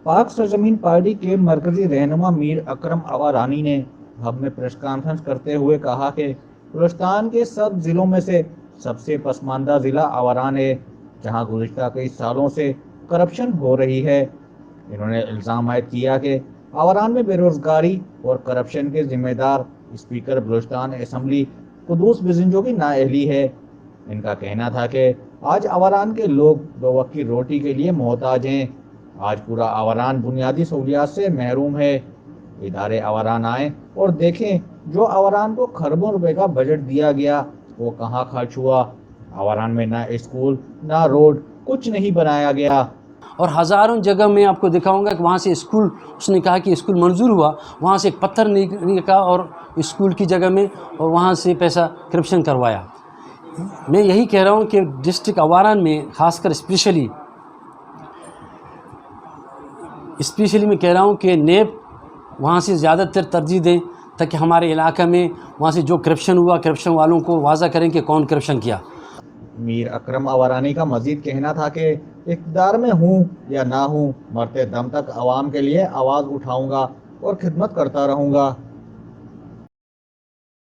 पाक सरजमीन पार्टी के मरकजी रहनुमा मीर अकरम आवारानी ने हब में प्रेस कॉन्फ्रेंस करते हुए कहा कि बलूचिस्तान के सब जिलों में से सबसे पसमानदा जिला आवारान है, जहां गुज़िश्ता कई सालों से करप्शन हो रही है। इन्होंने इल्ज़ाम आयद किया कि आवारान में बेरोजगारी और करप्शन के जिम्मेदार स्पीकर बलूचिस्तान असम्बली कुद्दूस बिज़ंजो की नाअहली है। इनका कहना था कि आज आवारान के लोग दो वक्त की रोटी के लिए मोहताज हैं। आज पूरा आवारान बुनियादी सहूलियात से महरूम है। इदारे आवारान आए और देखें, जो आवारान को खरबों रुपए का बजट दिया गया वो कहाँ खर्च हुआ। आवारान में ना स्कूल ना रोड, कुछ नहीं बनाया गया। और हज़ारों जगह मैं आपको दिखाऊंगा कि वहाँ से स्कूल, उसने कहा कि स्कूल मंजूर हुआ, वहाँ से एक पत्थर निकाला और स्कूल की जगह में, और वहाँ से पैसा करप्शन करवाया। मैं यही कह रहा हूँ कि डिस्ट्रिक्ट आवारान में ख़ासकर स्पेशली मैं कह रहा हूँ कि नेब वहाँ से ज़्यादातर तरजीह दें, ताकि हमारे इलाका में वहाँ से जो करप्शन हुआ, करप्शन वालों को वाज़ा करें कि कौन करप्शन किया। मीर अकरम आवारानी का मजीद कहना था कि इक़्तिदार में हूँ या ना हूँ, मरते दम तक आवाम के लिए आवाज़ उठाऊंगा और खिदमत करता रहूँगा।